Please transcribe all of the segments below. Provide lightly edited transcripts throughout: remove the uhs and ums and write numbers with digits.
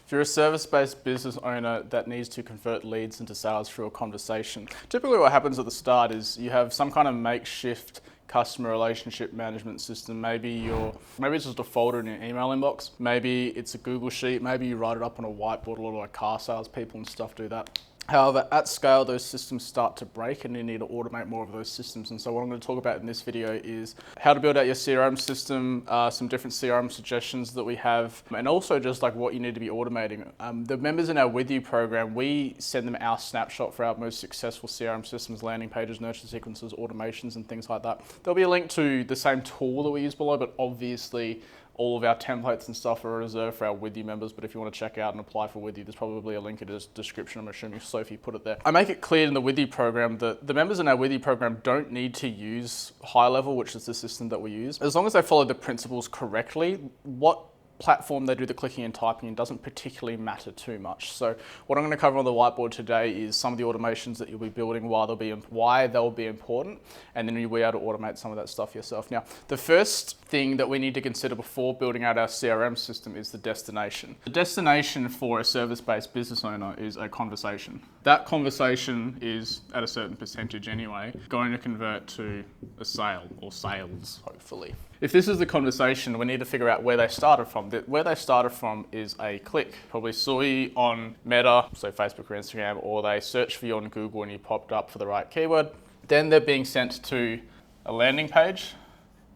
If you're a service-based business owner that needs to convert leads into sales through a conversation, typically what happens at the start is you have some kind of makeshift customer relationship management system. Maybe it's just a folder in your email inbox. Maybe it's a Google Sheet. Maybe you write it up on a whiteboard. A lot of like car sales people and stuff do that. However, at scale, those systems start to break and you need to automate more of those systems. And so what I'm going to talk about in this video is how to build out your CRM system, some different CRM suggestions that we have, and also just like what you need to be automating. The members in our With You program, we send them our snapshot for our most successful CRM systems, landing pages, nurture sequences, automations, and things like that. There'll be a link to the same tool that we use below, but obviously all of our templates and stuff are reserved for our With You members, but if you want to check out and apply for With You, there's probably a link in the description. I'm assuming Sophie put it there. I make it clear in the With You program that the members in our With You program don't need to use High Level, which is the system that we use. As long as they follow the principles correctly, what platform they do the clicking and typing in doesn't particularly matter too much. So what I'm going to cover on the whiteboard today is some of the automations that you'll be building, why they'll be important, and then you'll be able to automate some of that stuff yourself. Now, the first thing that we need to consider before building out our CRM system is the destination. The destination for a service-based business owner is a conversation. That conversation is, at a certain percentage anyway, going to convert to a sale or sales, hopefully. If this is the conversation, we need to figure out where they started from. Where they started from is a click. Probably saw you on Meta, so Facebook or Instagram, or they searched for you on Google and you popped up for the right keyword. Then they're being sent to a landing page.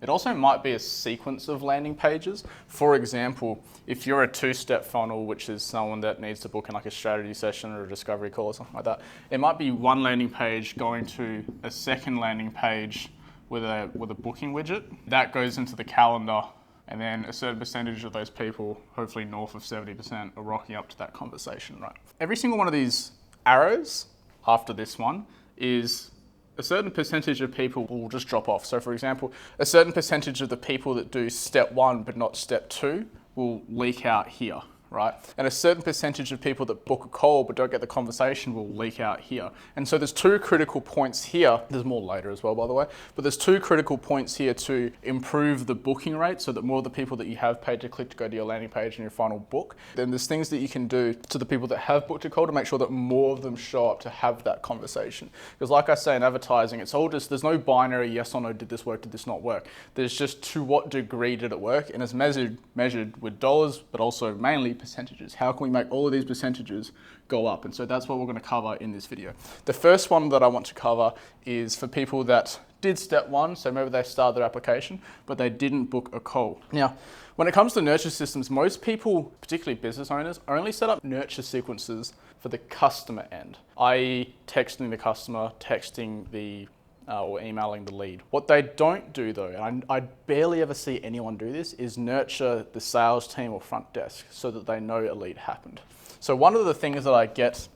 It also might be a sequence of landing pages. For example, if you're a two-step funnel, which is someone that needs to book in like a strategy session or a discovery call or something like that, it might be one landing page going to a second landing page with a booking widget. That goes into the calendar, and then a certain percentage of those people, hopefully north of 70%, are rocking up to that conversation, right? Every single one of these arrows after this one is a certain percentage of people will just drop off. So for example, a certain percentage of the people that do step 1 but not step 2 will leak out here, right? And a certain percentage of people that book a call but don't get the conversation will leak out here. And so there's two critical points here. There's more later as well, by the way, but there's two critical points here to improve the booking rate so that more of the people that you have paid to click to go to your landing page and your final book. Then there's things that you can do to the people that have booked a call to make sure that more of them show up to have that conversation. Because like I say in advertising, it's all just, there's no binary yes or no, did this work, did this not work? There's just to what degree did it work? And it's measured with dollars, but also mainly percentages. How can we make all of these percentages go up? And so that's what we're going to cover in this video. The first one that I want to cover is for people that did step 1, so maybe they started their application, but they didn't book a call. Now, when it comes to nurture systems, most people, particularly business owners, only set up nurture sequences for the customer end, i.e. texting the customer, texting the or emailing the lead. What they don't do though, and I barely ever see anyone do this, is nurture the sales team or front desk so that they know a lead happened. So one of the things that I get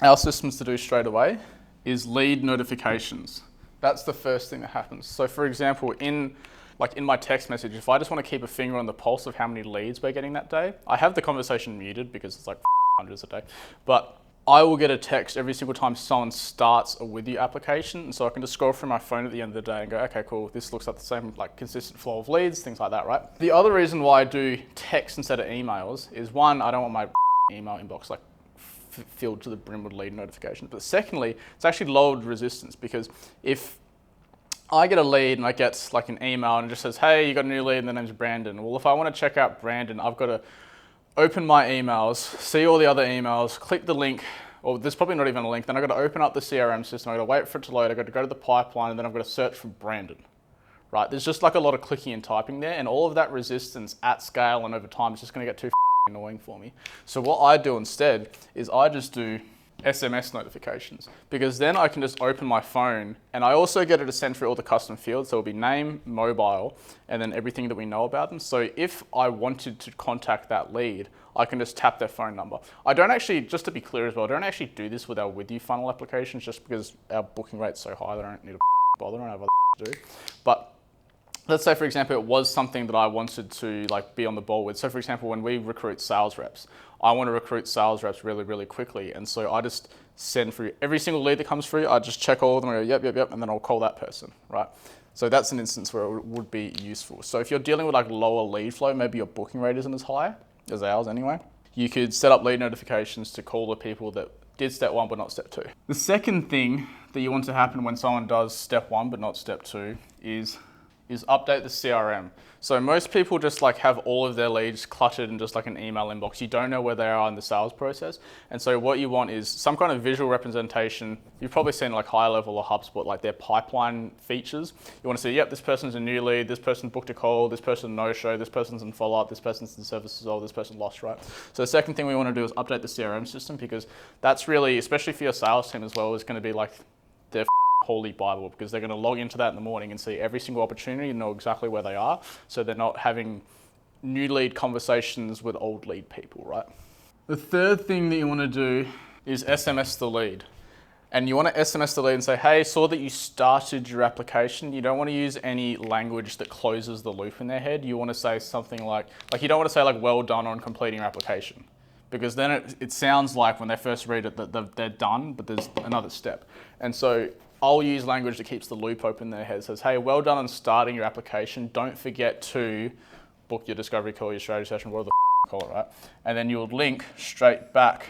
our systems to do straight away is lead notifications. That's the first thing that happens. So for example, in my text message, if I just want to keep a finger on the pulse of how many leads we're getting that day, I have the conversation muted because it's like hundreds a day, but I will get a text every single time someone starts a With You application. And so I can just scroll through my phone at the end of the day and go, okay, cool, this looks like the same, like consistent flow of leads, things like that, right? The other reason why I do text instead of emails is one, I don't want my email inbox like filled to the brim with lead notifications. But secondly, it's actually lowered resistance, because if I get a lead and I get like an email and it just says, hey, you got a new lead and the name's Brandon. Well, if I want to check out Brandon, I've got to open my emails, see all the other emails, click the link, or there's probably not even a link, then I've got to open up the CRM system, I've got to wait for it to load, I've got to go to the pipeline, and then I've got to search for Brandon, right? There's just like a lot of clicking and typing there, and all of that resistance at scale and over time is just going to get too annoying for me. So what I do instead is I just do SMS notifications, because then I can just open my phone and I also get it to send through all the custom fields. So it'll be name, mobile, and then everything that we know about them. So if I wanted to contact that lead, I can just tap their phone number. I don't actually, just to be clear as well, I don't actually do this with our With You funnel applications just because our booking rate's so high that I don't need to bother, I don't have other to do. But let's say, for example, it was something that I wanted to like be on the ball with. So for example, when we recruit sales reps, I want to recruit sales reps really, really quickly. And so I just send through every single lead that comes through. I just check all of them, I go, yep, and then I'll call that person, right? So that's an instance where it would be useful. So if you're dealing with like lower lead flow, maybe your booking rate isn't as high as ours anyway, you could set up lead notifications to call the people that did step 1 but not step 2. The second thing that you want to happen when someone does step 1 but not step 2 is update the CRM. So most people just like have all of their leads cluttered in just like an email inbox. You don't know where they are in the sales process. And so what you want is some kind of visual representation. You've probably seen like High Level or HubSpot, like their pipeline features. You want to say, yep, this person's a new lead, this person booked a call, this person no-show, this person's in follow-up, this person's in service resolve, this person lost, right? So the second thing we want to do is update the CRM system, because that's really, especially for your sales team as well, is going to be like their holy Bible, because they're going to log into that in the morning and see every single opportunity and know exactly where they are, so they're not having new lead conversations with old lead people, right? The third thing that you want to do is SMS the lead. And you want to SMS the lead and say, hey, saw that you started your application. You don't want to use any language that closes the loop in their head. You want to say something like you don't want to say like, well done on completing your application. Because then it sounds like when they first read it that they're done, but there's another step. And so I'll use language that keeps the loop open in their head. It says, hey, well done on starting your application. Don't forget to book your discovery call, your strategy session, whatever the call it, right? And then you'll link straight back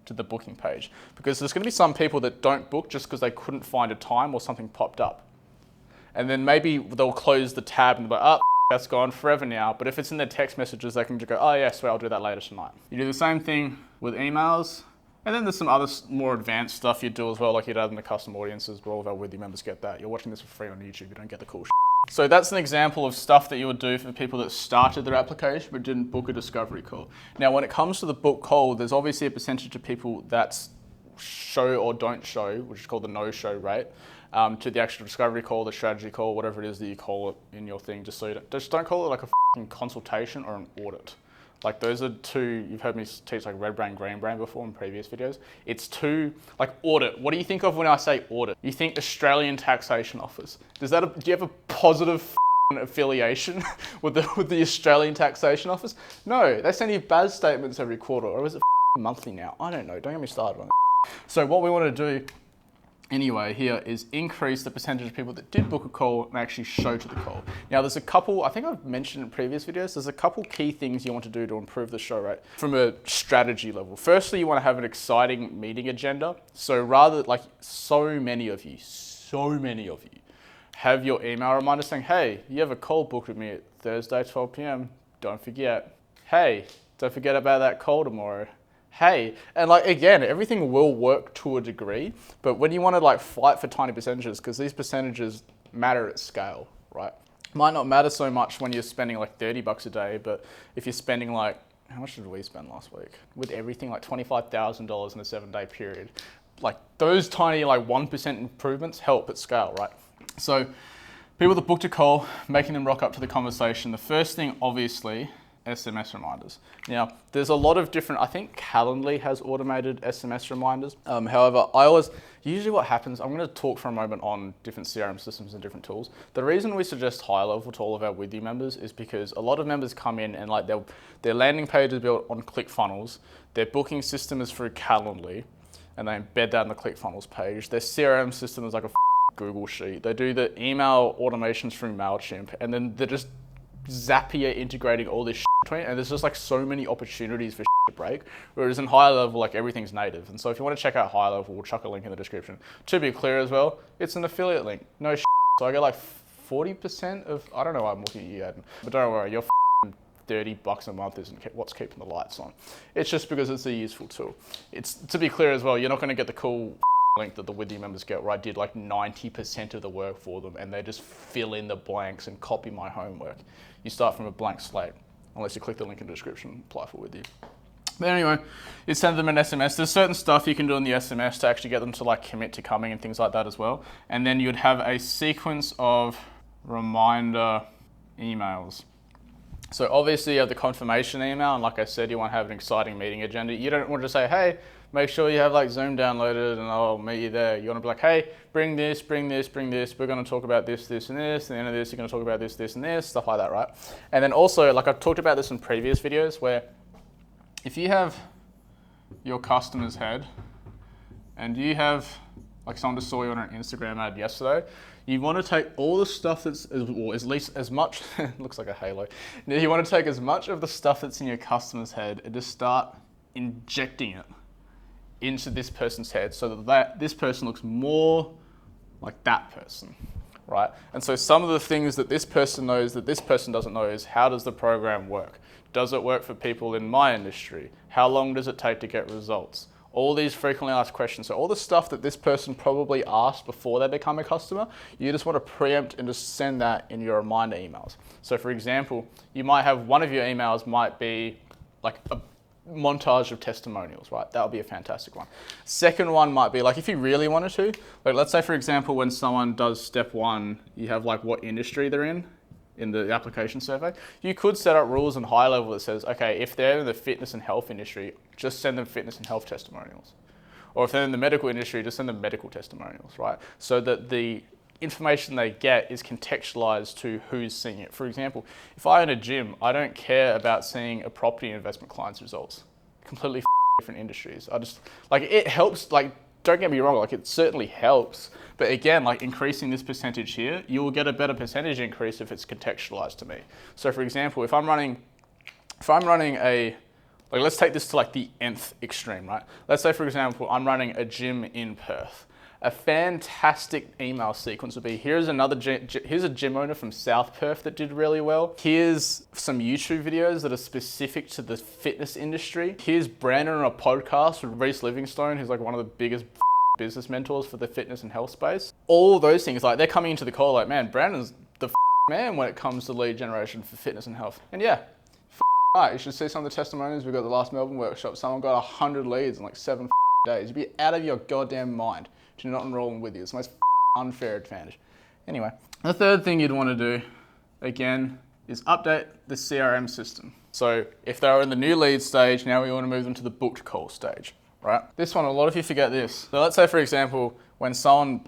to the booking page. Because there's going to be some people that don't book just because they couldn't find a time or something popped up. And then maybe they'll close the tab and be like, oh, that's gone forever now. But if it's in their text messages, they can just go, oh yes, well, I'll do that later tonight. You do the same thing with emails. And then there's some other more advanced stuff you do as well, like you'd add in the custom audiences, but all of our With You members get that. You're watching this for free on YouTube, you don't get the cool shit. So that's an example of stuff that you would do for people that started their application but didn't book a discovery call. Now, when it comes to the book call, there's obviously a percentage of people that show or don't show, which is called the no-show rate, to the actual discovery call, the strategy call, whatever it is that you call it in your thing, just don't call it like a f***ing consultation or an audit. Like those are two, you've heard me teach like red brain, green brain before in previous videos. It's two, like audit. What do you think of when I say audit? You think Australian Taxation Office. Do you have a positive affiliation with the Australian Taxation Office? No, they send you BAS statements every quarter, or is it monthly now? I don't know, don't get me started on it. So what we want to do anyway here is increase the percentage of people that did book a call and actually show to the call. Now there's a couple, I think I've mentioned in previous videos, there's a couple key things you want to do to improve the show rate from a strategy level. Firstly, you want to have an exciting meeting agenda. So rather, like so many of you have your email reminder saying, hey, you have a call booked with me at Thursday, 12 p.m. Don't forget. Hey, don't forget about that call tomorrow. Hey, and like again, everything will work to a degree, but when you want to like fight for tiny percentages, because these percentages matter at scale, right? Might not matter so much when you're spending like $30 a day, but if you're spending like, how much did we spend last week? With everything, like $25,000 in a 7-day period. Like those tiny like 1% improvements help at scale, right? So people that booked a call, making them rock up to the conversation. The first thing, obviously, SMS reminders. Now, there's a lot of different, I think Calendly has automated SMS reminders. However, usually what happens, I'm going to talk for a moment on different CRM systems and different tools. The reason we suggest High Level to all of our With You members is because a lot of members come in and like their landing page is built on ClickFunnels, their booking system is through Calendly, and they embed that in the ClickFunnels page. Their CRM system is like a Google Sheet. They do the email automations through MailChimp, and then they're just Zapier integrating all this shit between, and there's just like so many opportunities for shit to break. Whereas in High Level, like everything's native. And so if you want to check out High Level, we'll chuck a link in the description. To be clear as well, it's an affiliate link. No shit. So I get like 40% of, I don't know why I'm looking at you, Adam, but don't worry, your $30 a month isn't what's keeping the lights on. It's just because it's a useful tool. It's, to be clear as well, you're not going to get the cool link that the With You members get where I did like 90% of the work for them and they just fill in the blanks and copy my homework. You start from a blank slate, unless you click the link in the description, apply for With You. But anyway, you send them an SMS. There's certain stuff you can do in the SMS to actually get them to like commit to coming and things like that as well. And then you'd have a sequence of reminder emails. So obviously you have the confirmation email, and like I said, you want to have an exciting meeting agenda. You don't want to say, hey, make sure you have like Zoom downloaded and I'll meet you there. You want to be like, hey, bring this, bring this, bring this. We're going to talk about this, this, and this. And at the end of this, you're going to talk about this, this, and this, stuff like that, right? And then also, like I've talked about this in previous videos, where if you have your customer's head and you have, like someone just saw you on an Instagram ad yesterday, You want to take all the stuff that's, or at least as much, looks like a halo. You want to take as much of the stuff that's in your customer's head and just start injecting it into this person's head so that this person looks more like that person, right? And so some of the things that this person knows that this person doesn't know is, how does the program work? Does it work for people in my industry? How long does it take to get results? All these frequently asked questions. So all the stuff that this person probably asked before they become a customer, you just want to preempt and just send that in your reminder emails. So for example, you might have one of your emails might be like a montage of testimonials, right? That would be a fantastic one. Second one might be like, if you really wanted to, like let's say for example, when someone does step one, you have like what industry they're in the application survey. You could set up rules on high level that says, okay, if they're in the fitness and health industry, just send them fitness and health testimonials. Or if they're in the medical industry, just send them medical testimonials, right? So that the information they get is contextualized to who's seeing it. For example, if I own a gym, I don't care about seeing a property investment client's results. Completely different industries. I just, like, it helps, like, don't get me wrong, like it certainly helps, but again, like increasing this percentage here, you will get a better percentage increase if it's contextualized to me. So for example, if I'm running a, like let's take this to like the nth extreme, right? Let's say for example, I'm running a gym in Perth. A fantastic email sequence would be, here's a gym owner from South Perth that did really well. Here's some YouTube videos that are specific to the fitness industry. Here's Brandon on a podcast with Reese Livingstone, who's like one of the biggest business mentors for the fitness and health space. All those things, like they're coming into the call like, man, Brandon's the man when it comes to lead generation for fitness and health. And yeah, right, you should see some of the testimonials. We got the last Melbourne workshop. Someone got 100 leads in like 7 days. You'd be out of your goddamn mind to not enroll them with you. It's the most unfair advantage. Anyway, the third thing you'd want to do, again, is update the CRM system. So if they're in the new lead stage, now we want to move them to the booked call stage, right? This one, a lot of you forget this. So let's say, for example, when someone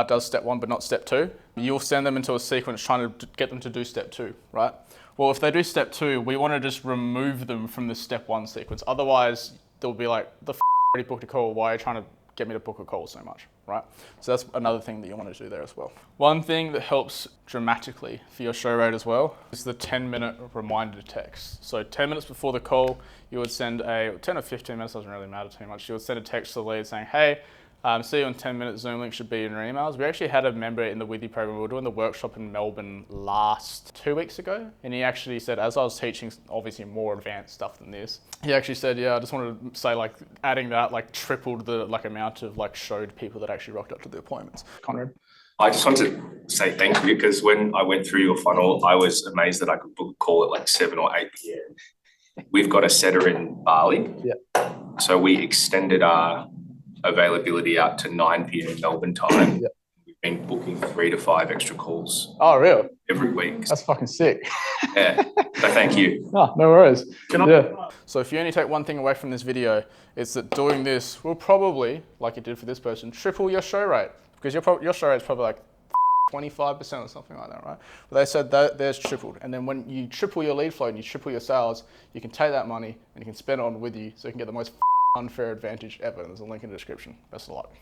does step one but not step two, you'll send them into a sequence trying to get them to do step two, right? Well, if they do step two, we want to just remove them from the step one sequence. Otherwise, they'll be like, the already booked a call, why are you trying to get me to book a call so much, right? So that's another thing that you want to do there as well. One thing that helps dramatically for your show rate as well is the 10-minute reminder text. So 10 minutes before the call, you would send 10 or 15 minutes, doesn't really matter too much. You would send a text to the lead saying, hey, see you in 10 minutes, Zoom link should be in your emails. We actually had a member in the With You program. We were doing the workshop in Melbourne last 2 weeks ago. And he actually said, as I was teaching obviously more advanced stuff than this, he actually said, yeah, I just wanted to say like adding that like tripled the like amount of like showed people that actually rocked up to the appointments. Conrad? I just want to say thank you, because when I went through your funnel, I was amazed that I could book a call at like 7 or 8 p.m. We've got a setter in Bali. Yeah. So we extended our availability out to 9 p.m. Melbourne time. Yep. We've been booking 3 to 5 extra calls. Oh, really? Every week. That's fucking sick. Yeah. So thank you. Oh, no worries. Yeah. So if you only take one thing away from this video, it's that doing this will probably, like it did for this person, triple your show rate, because your show rate is probably like 25% or something like that, right? But they said that theirs tripled. And then when you triple your lead flow and you triple your sales, you can take that money and you can spend it on With You, so you can get the most unfair advantage ever. There's a link in the description. Best of luck.